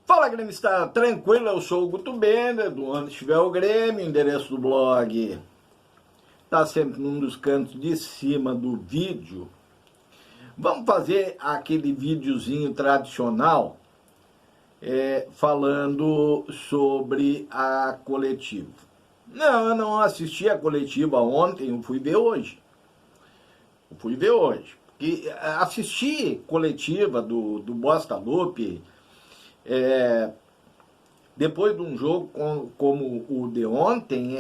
Fala, gremista, tranquilo? Eu sou o Guto Bender, do Onde Estiver o Grêmio, endereço do blog está sempre num dos cantos de cima do vídeo. Vamos fazer aquele videozinho tradicional falando sobre a coletiva. Não, eu não assisti a coletiva ontem, eu fui ver hoje. Porque assistir coletiva do Bosta Lupe, depois de um jogo como o de ontem,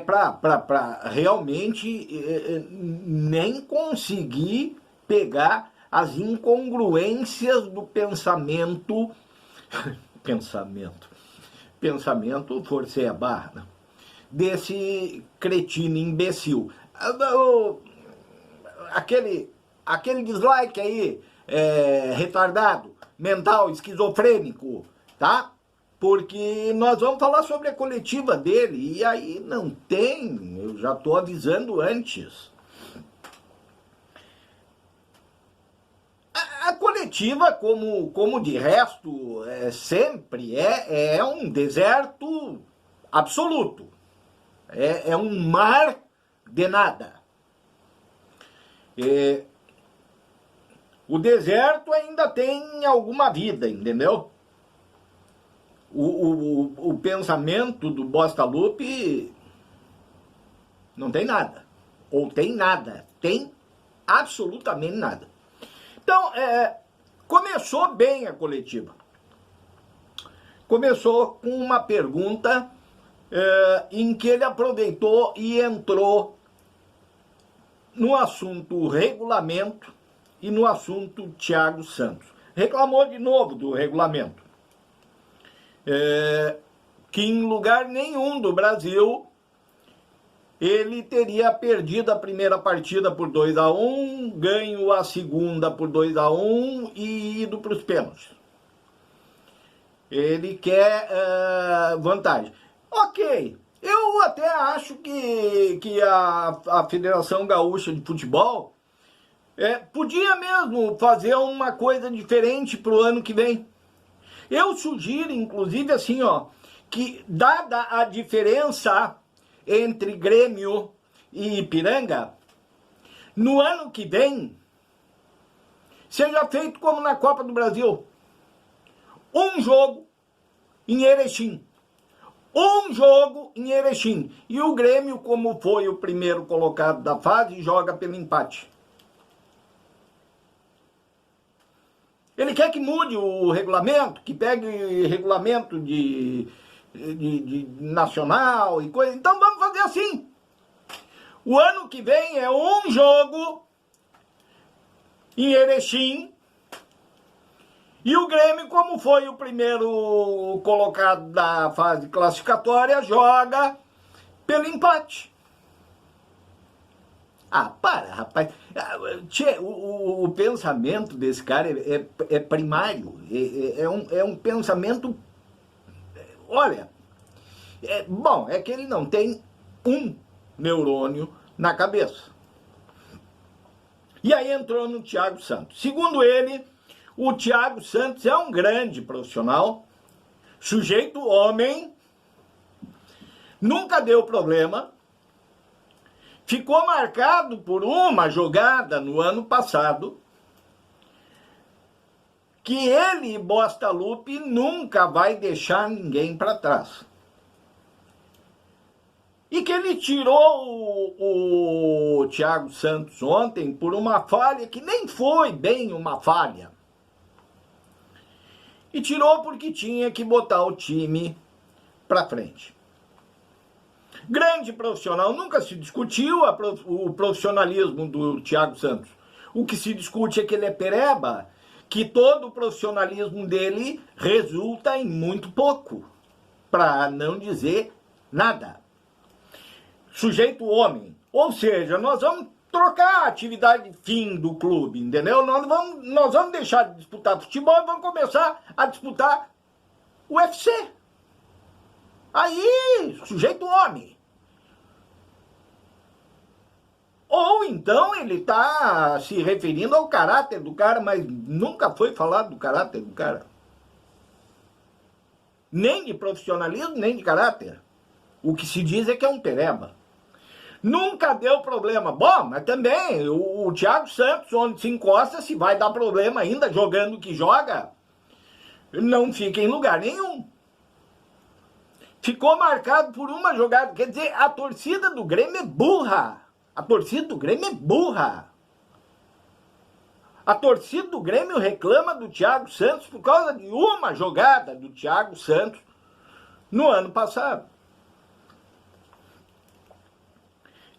para realmente nem conseguir pegar as incongruências do pensamento, forcei a barra, né? Desse cretino imbecil. Aquele dislike aí, retardado, mental, esquizofrênico, tá? Porque nós vamos falar sobre a coletiva dele, e aí não tem, eu já estou avisando antes. A coletiva, como de resto, sempre é um deserto absoluto. É um mar de nada. O deserto ainda tem alguma vida, entendeu? O pensamento do Bosta Lupe não tem nada. Ou tem nada. Tem absolutamente nada. Então, começou bem a coletiva. Começou com uma pergunta em que ele aproveitou e entrou no assunto regulamento e no assunto Thiago Santos. Reclamou de novo do regulamento. Que em lugar nenhum do Brasil ele teria perdido a primeira partida por 2-1, ganho a segunda por 2-1 e ido para os pênaltis. Ele quer vantagem. Ok, eu até acho que a Federação Gaúcha de Futebol podia mesmo fazer uma coisa diferente para o ano que vem. Eu sugiro, inclusive, assim, que dada a diferença entre Grêmio e Ipiranga, no ano que vem, seja feito como na Copa do Brasil. Um jogo em Erechim. E o Grêmio, como foi o primeiro colocado da fase, joga pelo empate. Ele quer que mude o regulamento, que pegue regulamento de nacional e coisa. Então vamos fazer assim. O ano que vem é um jogo em Erechim. E o Grêmio, como foi o primeiro colocado da fase classificatória, joga pelo empate. Ah, para, rapaz. O pensamento desse cara é primário. É um pensamento... Olha, bom, é que ele não tem um neurônio na cabeça. E aí entrou no Thiago Santos. Segundo ele, o Thiago Santos é um grande profissional, sujeito homem, nunca deu problema, ficou marcado por uma jogada no ano passado, que ele, Bosta Lupe, nunca vai deixar ninguém para trás. E que ele tirou o Thiago Santos ontem por uma falha que nem foi bem uma falha. E tirou porque tinha que botar o time para frente. Grande profissional, nunca se discutiu o profissionalismo do Thiago Santos. O que se discute é que ele é pereba, que todo o profissionalismo dele resulta em muito pouco, para não dizer nada. Sujeito homem. Ou seja, nós vamos trocar a atividade fim do clube, entendeu? Nós vamos deixar de disputar futebol e vamos começar a disputar o UFC. Aí, sujeito homem. Ou então ele está se referindo ao caráter do cara, mas nunca foi falado do caráter do cara. Nem de profissionalismo, nem de caráter. O que se diz é que é um pereba. Nunca deu problema. Bom, mas também o Thiago Santos, onde se encosta, se vai dar problema ainda jogando o que joga, não fica em lugar nenhum. Ficou marcado por uma jogada. Quer dizer, a torcida do Grêmio é burra. A torcida do Grêmio é burra. A torcida do Grêmio reclama do Thiago Santos por causa de uma jogada do Thiago Santos no ano passado.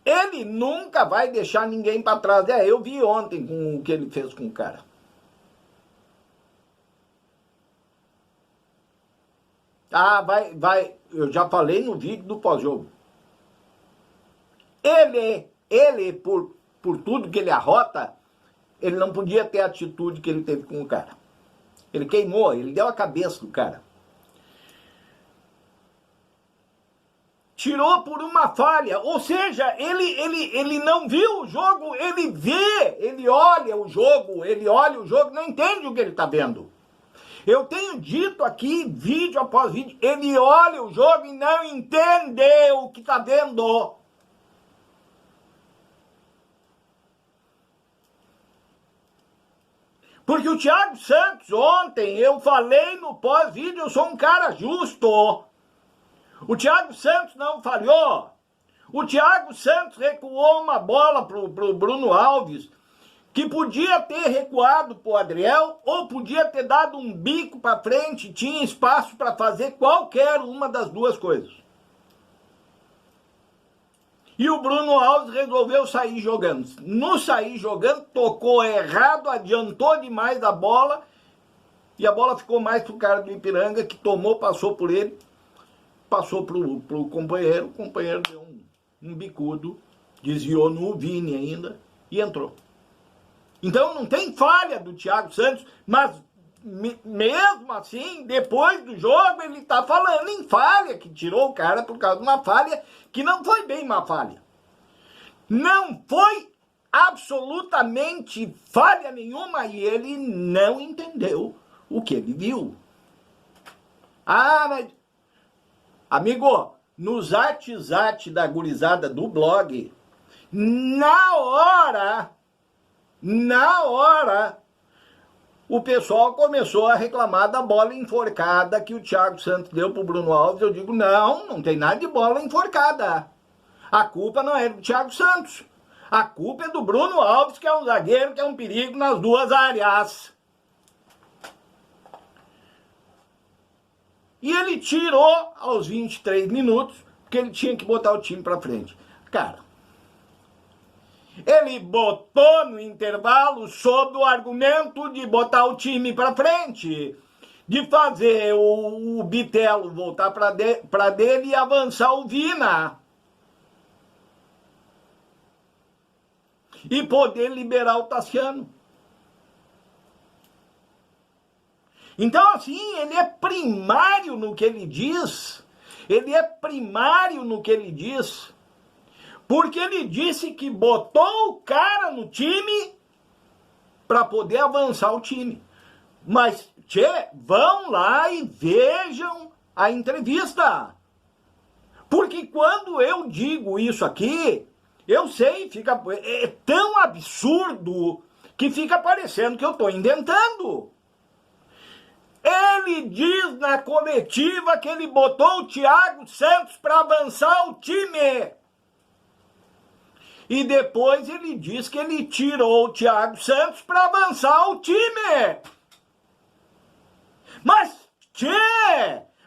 Ele nunca vai deixar ninguém para trás. Eu vi ontem com o que ele fez com o cara. Eu já falei no vídeo do pós-jogo. Ele por tudo que ele arrota, ele não podia ter a atitude que ele teve com o cara. Ele queimou, ele deu a cabeça do cara. Tirou por uma falha, ou seja, ele não viu o jogo, ele vê, ele olha o jogo, não entende o que ele está vendo. Eu tenho dito aqui, vídeo após vídeo, ele olha o jogo e não entende o que está vendo. Porque o Thiago Santos, ontem, eu falei no pós-vídeo, eu sou um cara justo. O Thiago Santos não falhou. O Thiago Santos recuou uma bola pro Bruno Alves, que podia ter recuado pro Adriel, ou podia ter dado um bico para frente, tinha espaço para fazer qualquer uma das duas coisas. E o Bruno Alves resolveu sair jogando. No sair jogando, tocou errado, adiantou demais a bola, e a bola ficou mais pro cara do Ipiranga, que tomou, passou por ele, passou pro companheiro, o companheiro deu um bicudo, desviou no Vini ainda, e entrou. Então não tem falha do Thiago Santos, mas mesmo assim, depois do jogo, ele está falando em falha, que tirou o cara por causa de uma falha, que não foi bem uma falha. Não foi absolutamente falha nenhuma, e ele não entendeu o que ele viu. Mas... Amigo, no zat da gurizada do blog, na hora, o pessoal começou a reclamar da bola enforcada que o Thiago Santos deu pro Bruno Alves. Eu digo, não tem nada de bola enforcada. A culpa não é do Thiago Santos. A culpa é do Bruno Alves, que é um zagueiro, que é um perigo nas duas áreas. E ele tirou aos 23 minutos, porque ele tinha que botar o time pra frente. Cara, ele botou no intervalo sob o argumento de botar o time pra frente, de fazer o Bitelo voltar pra dele e avançar o Vina. E poder liberar o Tassiano. Então, assim, ele é primário no que ele diz. Porque ele disse que botou o cara no time para poder avançar o time. Mas, vão lá e vejam a entrevista. Porque quando eu digo isso aqui, eu sei, é tão absurdo que fica parecendo que eu estou inventando. Ele diz na coletiva que ele botou o Thiago Santos para avançar o time. E depois ele diz que ele tirou o Thiago Santos para avançar o time.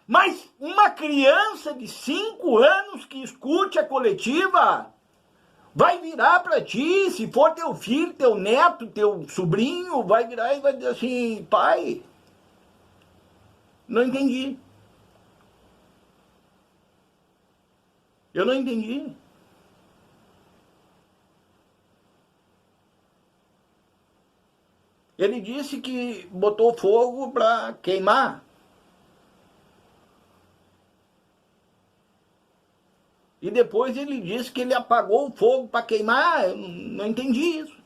Mas uma criança de 5 anos que escute a coletiva vai virar para ti, se for teu filho, teu neto, teu sobrinho, vai virar e vai dizer assim, pai... Não entendi. Eu não entendi. Ele disse que botou fogo para queimar. e depois ele disse que ele apagou o fogo para queimar. Eu não entendi isso.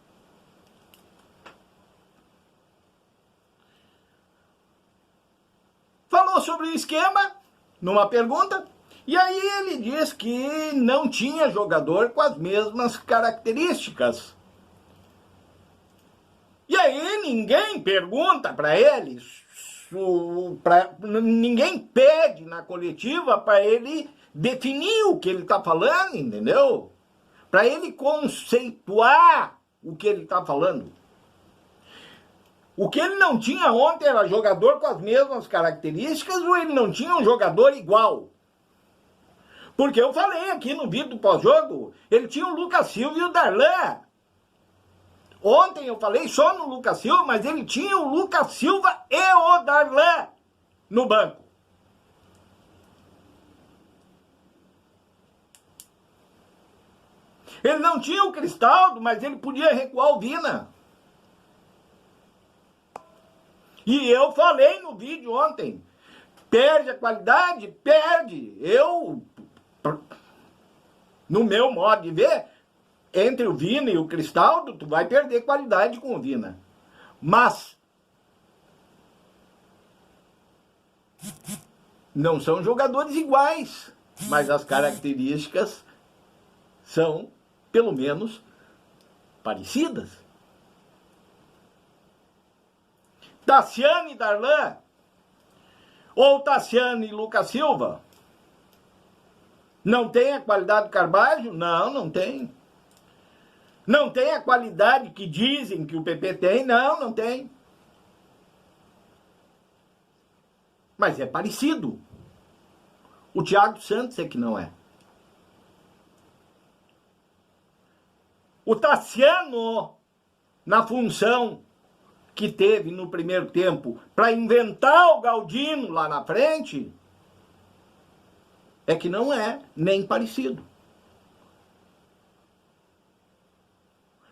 Falou sobre o esquema, numa pergunta, e aí ele diz que não tinha jogador com as mesmas características. E aí ninguém pergunta para ele, ninguém pede na coletiva para ele definir o que ele está falando, entendeu? Para ele conceituar o que ele está falando. O que ele não tinha ontem era jogador com as mesmas características ou ele não tinha um jogador igual? Porque eu falei aqui no vídeo do pós-jogo, ele tinha o Lucas Silva e o Darlan. Ontem eu falei só no Lucas Silva, mas ele tinha o Lucas Silva e o Darlan no banco. Ele não tinha o Cristaldo, mas ele podia recuar o Vina. E eu falei no vídeo ontem, perde a qualidade? Perde. Eu, no meu modo de ver, entre o Vina e o Cristaldo, tu vai perder qualidade com o Vina. Mas não são jogadores iguais, mas as características são, pelo menos, parecidas. Tassiano e Darlan, ou Tassiano e Lucas Silva, não tem a qualidade do Carvalho? Não, não tem. Não tem a qualidade que dizem que o PP tem? Não, não tem. Mas é parecido. O Thiago Santos é que não é. O Tassiano, na função que teve no primeiro tempo para inventar o Galdino lá na frente, é que não é nem parecido.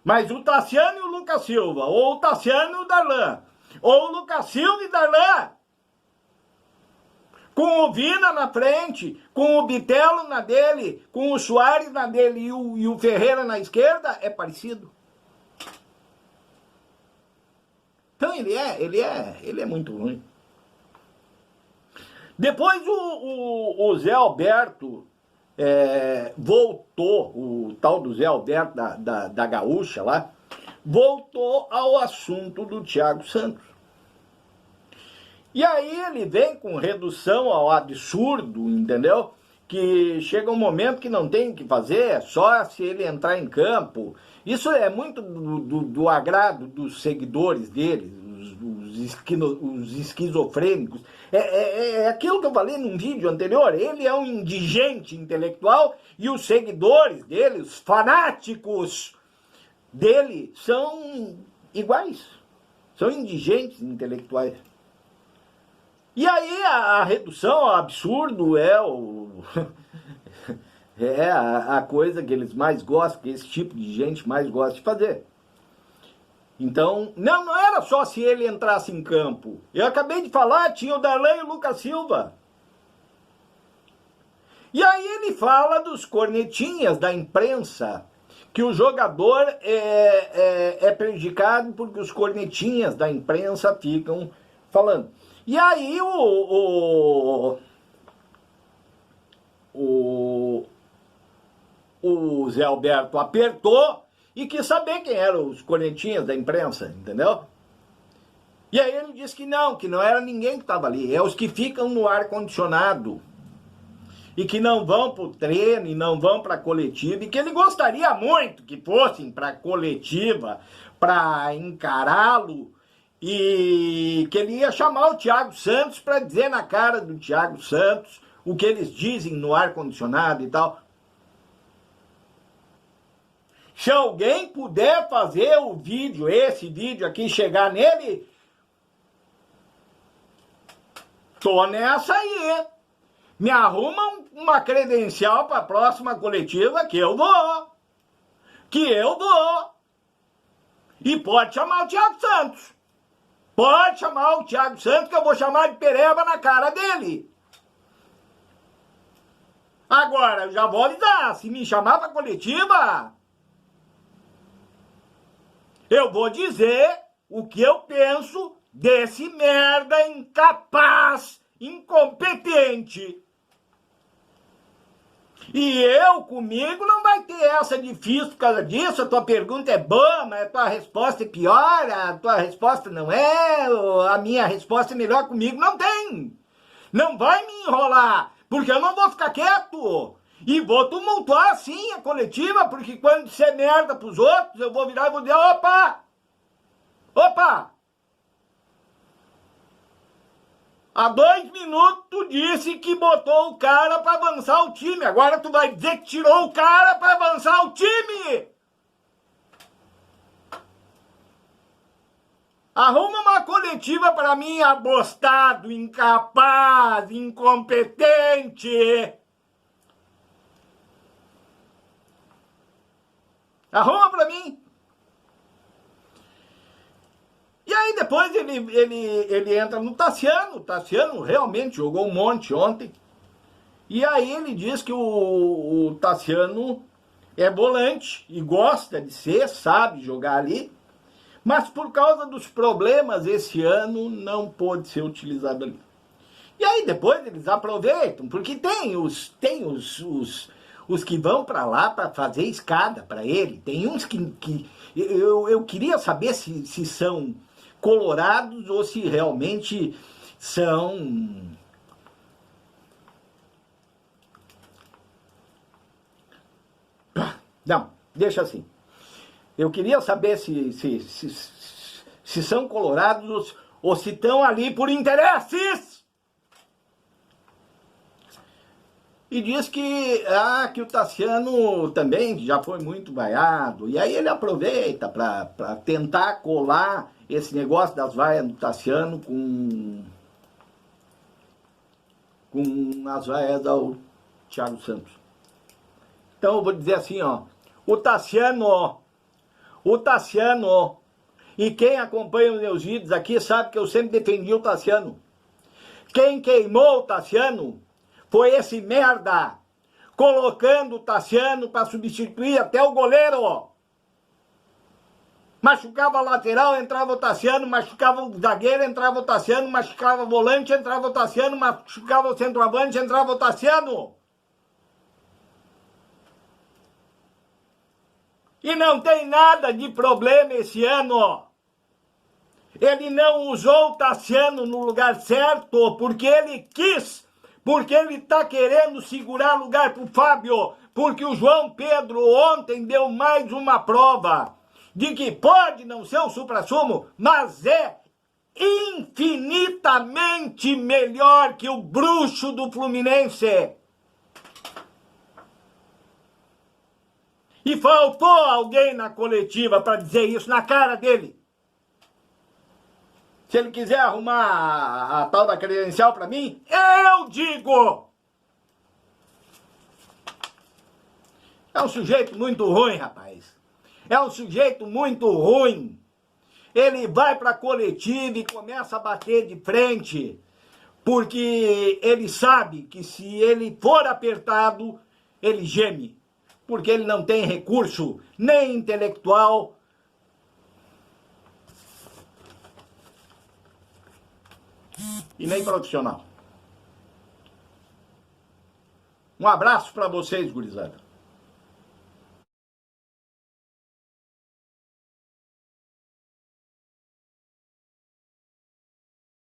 Mas o Tassiano e o Lucas Silva, ou o Tassiano e o Darlan, ou o Lucas Silva e Darlan, com o Vina na frente, com o Bitelo na dele, com o Soares na dele e o Ferreira na esquerda, é parecido. Então ele é muito ruim. Depois o Zé Alberto voltou, o tal do Zé Alberto da Gaúcha lá, voltou ao assunto do Thiago Santos. E aí ele vem com redução ao absurdo, entendeu? Que chega um momento que não tem o que fazer, só se ele entrar em campo. Isso é muito do agrado dos seguidores dele, os esquizofrênicos. É aquilo que eu falei num vídeo anterior. Ele é um indigente intelectual e os seguidores dele, os fanáticos dele, são iguais. São indigentes intelectuais. E aí a redução ao absurdo é a coisa que eles mais gostam, que esse tipo de gente mais gosta de fazer. Então, não era só se ele entrasse em campo. Eu acabei de falar, tinha o Darlan e o Lucas Silva. E aí ele fala dos cornetinhas da imprensa, que o jogador é prejudicado porque os cornetinhas da imprensa ficam falando. E aí o Zé Alberto apertou e quis saber quem eram os cornetinhas da imprensa, entendeu? E aí ele disse que não era ninguém que estava ali, é os que ficam no ar-condicionado e que não vão para o treino e não vão para a coletiva, e que ele gostaria muito que fossem para a coletiva para encará-lo, e que ele ia chamar o Thiago Santos para dizer na cara do Thiago Santos o que eles dizem no ar-condicionado e tal. Se alguém puder fazer o vídeo, esse vídeo aqui, chegar nele, tô nessa aí. Me arruma uma credencial para a próxima coletiva que eu vou. E pode chamar o Thiago Santos. Pode chamar o Thiago Santos, que eu vou chamar de pereba na cara dele. Agora, eu já vou avisar, se me chamar pra coletiva, eu vou dizer o que eu penso desse merda incapaz, incompetente. E comigo, não vai ter essa difícil por causa disso. A tua pergunta é boa, mas a tua resposta é pior. A tua resposta não é. A minha resposta é melhor comigo. Não tem. Não vai me enrolar, porque eu não vou ficar quieto. E vou tumultuar, sim, a coletiva, porque quando você é merda pros outros, eu vou virar e vou dizer, opa! Opa! Há 2 minutos tu disse que botou o cara para avançar o time. Agora tu vai dizer que tirou o cara para avançar o time. Arruma uma coletiva para mim, abostado, incapaz, incompetente. Arruma para mim. E aí depois ele entra no Tassiano. O Tassiano realmente jogou um monte ontem. E aí ele diz que o Tassiano é volante e gosta de ser, sabe jogar ali. Mas por causa dos problemas esse ano não pôde ser utilizado ali. E aí depois eles aproveitam, porque tem os que vão para lá para fazer escada para ele. Tem uns que eu queria saber se são colorados ou se realmente são... Não, deixa assim. Eu queria saber se são colorados ou se estão ali por interesses. E diz que o Tassiano também já foi muito vaiado. E aí ele aproveita para tentar colar esse negócio das vaias do Tassiano com as vaias do Thiago Santos. Então eu vou dizer assim, ó, o Tassiano, e quem acompanha os meus vídeos aqui sabe que eu sempre defendi o Tassiano. Quem queimou o Tassiano foi esse merda, colocando o Tassiano para substituir até o goleiro. Machucava a lateral, entrava o Tassiano, machucava o zagueiro, entrava o Tassiano, machucava o volante, entrava o Tassiano, machucava o centroavante, entrava o Tassiano. E não tem nada de problema esse ano. Ele não usou o Tassiano no lugar certo porque ele quis, porque ele está querendo segurar lugar para o Fábio, porque o João Pedro ontem deu mais uma prova de que pode não ser o suprassumo, mas é infinitamente melhor que o bruxo do Fluminense. E faltou alguém na coletiva para dizer isso na cara dele. Se ele quiser arrumar a tal da credencial para mim, eu digo! É um sujeito muito ruim, rapaz. É um sujeito muito ruim. Ele vai para a coletiva e começa a bater de frente, porque ele sabe que se ele for apertado, ele geme. Porque ele não tem recurso nem intelectual, e nem profissional. Um abraço para vocês, gurizada.